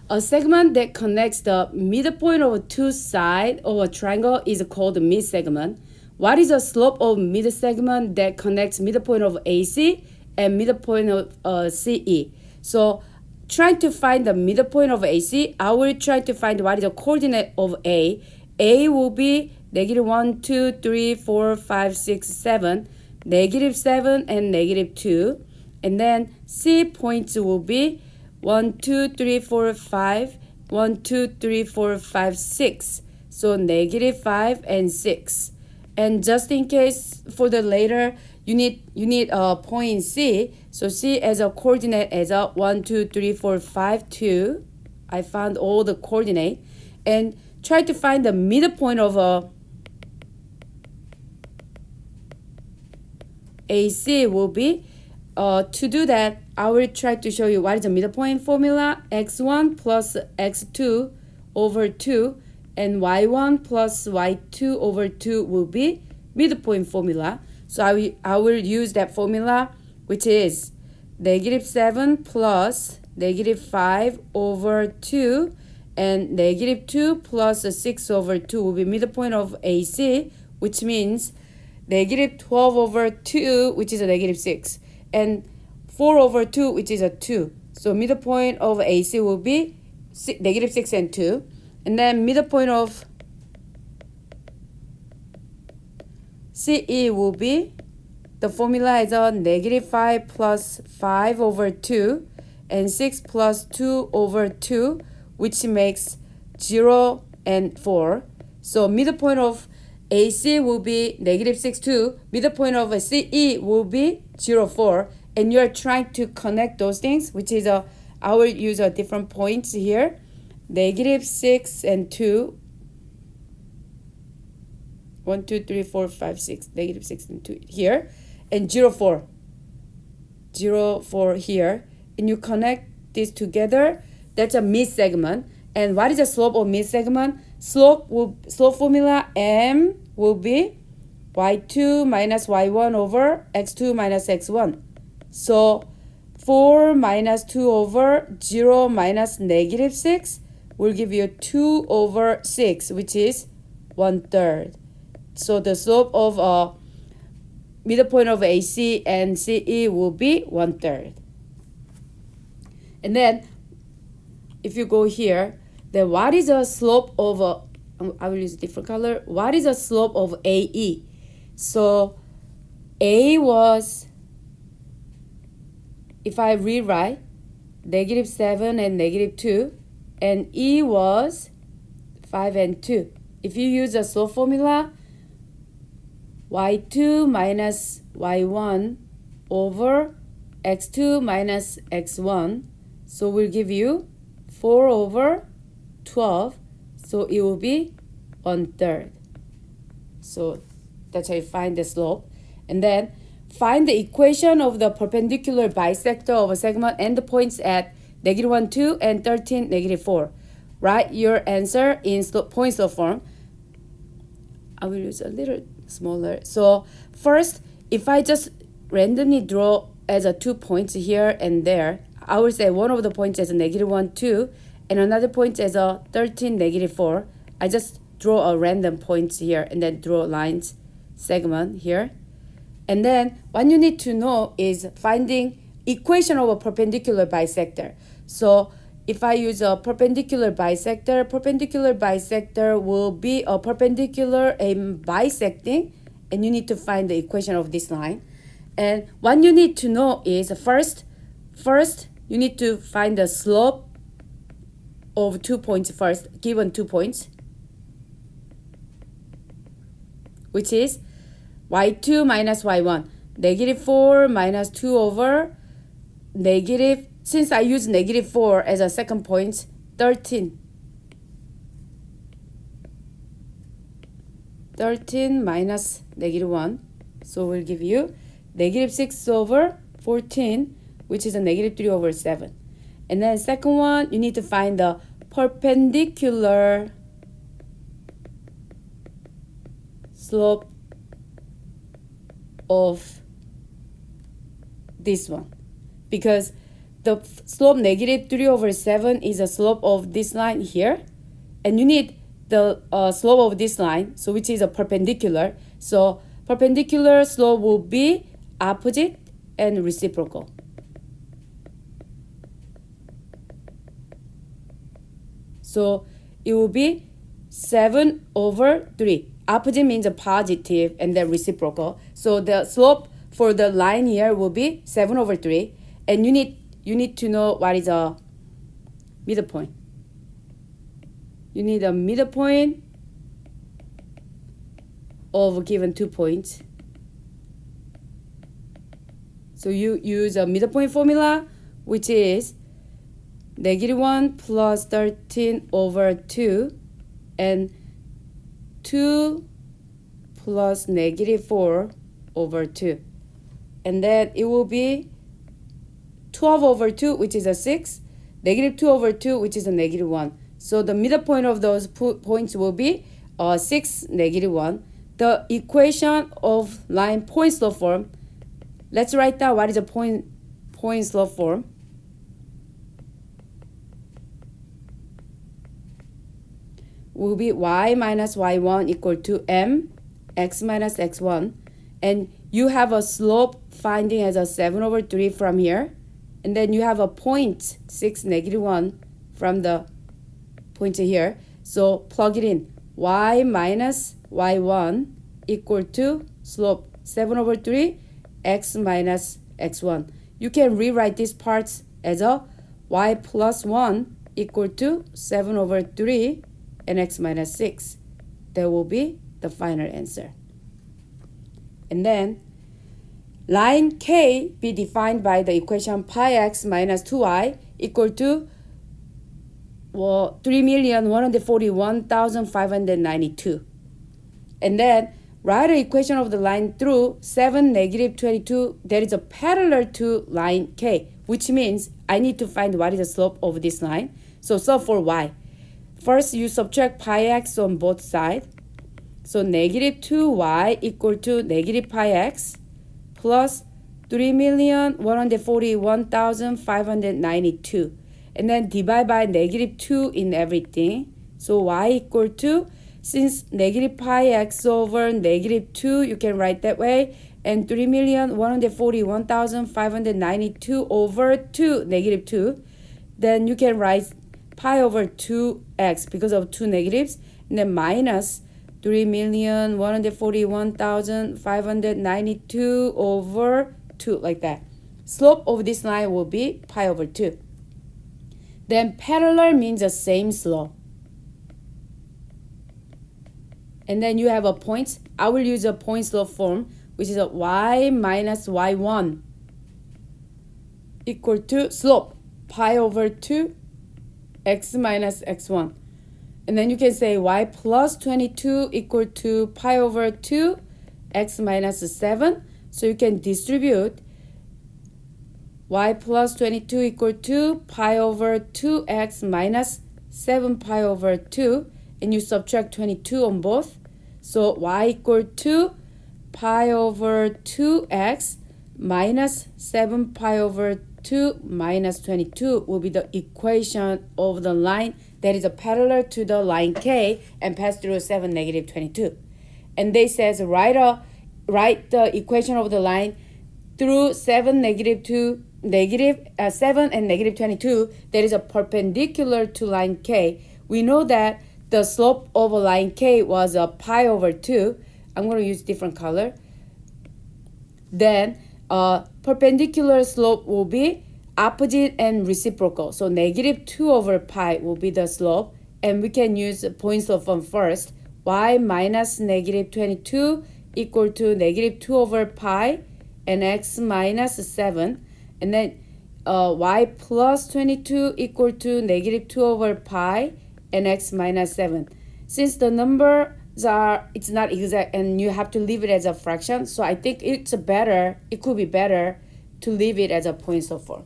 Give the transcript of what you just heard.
A segment that connects the midpoint of two sides of a triangle is called the midsegment. What is the slope of midsegment that connects midpoint of AC and midpoint of CE? So trying to find the midpoint of AC, I will try to find what is the coordinate of A. A will be negative 1, 2, 3, 4, 5, 6, 7, negative 7 and negative 2. And then C points will be 1, 2, 3, 4, 5, 1, 2, 3, 4, 5, 6. So negative 5 and 6. And just in case for the later, you need a point C. So C as a coordinate as a 1, 2, 3, 4, 5, 2. I found all the coordinate. And try to find the midpoint of a AC will be, to do that, I will try to show you what is the midpoint formula. X1 plus X2 over 2 and Y1 plus Y2 over 2 will be midpoint formula. So I will use that formula, which is negative 7 plus negative 5 over 2 and negative 2 plus 6 over 2 will be midpoint of AC, which means negative 12 over 2, which is a negative 6, and 4 over 2, which is a 2. So midpoint of AC will be negative 6 and 2. And then midpoint of CE will be, the formula is a negative 5 plus 5 over 2 and 6 plus 2 over 2, which makes 0 and 4. So midpoint of AC will be negative 6, 2. Midpoint of a CE will be 0, 4. And you are trying to connect those things, which is I will use a different points here. Negative 6 and 2. 1, 2, 3, 4, 5, 6. Negative 6 and 2 here. And 0, 4. 0, 4 here. And you connect this together. That's a midsegment. And what is the slope of midsegment? Slope formula M will be y2 minus y1 over x2 minus x1. So 4 minus 2 over 0 minus negative 6 will give you 2 over 6, which is 1/3. So the slope of midpoint of AC and CE will be 1/3. And then if you go here, then what is the slope of I will use a different color. What is the slope of AE? So A was, if I rewrite, negative 7 and negative 2, and E was 5 and 2. If you use the slope formula, y2 minus y1 over x2 minus x1, so will give you 4 over 12, so it will be 1/3. So that's how you find the slope. And then find the equation of the perpendicular bisector of a segment and the points at negative 1, 2 and 13, negative 4. Write your answer in point slope form. I will use a little smaller. So first, if I just randomly draw as a 2 points here and there, I will say one of the points as a negative 1, 2, and another point as a 13, negative 4. I just draw a random points here and then draw lines segment here. And then what you need to know is finding equation of a perpendicular bisector. So if I use a perpendicular bisector will be a perpendicular and bisecting, and you need to find the equation of this line. And what you need to know is first you need to find the slope of 2 points first, given 2 points, which is y2 minus y1. Negative 4 minus 2 over negative, since I use negative 4 as a second point, 13. 13 minus negative 1. So we'll give you negative 6 over 14, which is a negative 3 over 7. And then second one, you need to find the perpendicular slope of this one. Because the slope negative 3 over 7 is the slope of this line here. And you need the slope of this line, so which is a perpendicular. So perpendicular slope will be opposite and reciprocal. So it will be 7 over 3. Opposite means a positive and then reciprocal. So the slope for the line here will be 7 over 3. And you need to know what is a midpoint. You need a midpoint of given 2 points. So you use a midpoint formula, which is -1 plus 13 over 2 and 2 plus -4 over 2. And then it will be 12 over 2, which is a 6, -2 over 2, which is a -1. So the midpoint of those points will be 6, -1. The equation of line point slope form, let's write down what is a point slope form. Will be y minus y1 equal to m x minus x1. And you have a slope finding as a 7 over 3 from here. And then you have a point 6, -1 from the point here. So plug it in. Y minus y1 equal to slope 7 over 3 x minus x1. You can rewrite these parts as a y plus 1 equal to 7 over 3 and x minus 6. That will be the final answer. And then line K be defined by the equation pi x minus 2y equal to 3,141,592. And then write the equation of the line through 7, -22 that is a parallel to line K, which means I need to find what is the slope of this line. So solve for y. First, you subtract pi x on both sides. So -2y equal to -pi x plus 3,141,592. And then divide by -2 in everything. So y equal to, since -pi x over -2, you can write that way. And 3,141,592 over 2, -2. Then you can write pi over 2x because of two negatives. And then minus 3,141,592 over 2, like that. Slope of this line will be pi over 2. Then parallel means the same slope. And then you have a point. I will use a point slope form, which is a y minus y1 equal to slope pi over 2 x minus x1. And then you can say y plus 22 equal to pi over 2 x minus 7. So you can distribute y plus 22 equal to pi over 2x minus 7 pi over 2. And you subtract 22 on both. So y equal to pi over 2x minus 7 pi over 2 minus 22 will be the equation of the line that is a parallel to the line K and pass through 7, -22. And they says write the equation of the line through 7, -2, 7 and -22 that is a perpendicular to line K. We know that the slope of a line K was a pi over 2. I'm going to use different color. Then perpendicular slope will be opposite and reciprocal. So -2 over pi will be the slope. And we can use point slope form first. Y minus -22 equal to -2 over pi and x minus 7. And then y plus 22 equal to -2 over pi and x minus 7. Since the numbers it's not exact and you have to leave it as a fraction, so I think it could be better to leave it as a point slope form.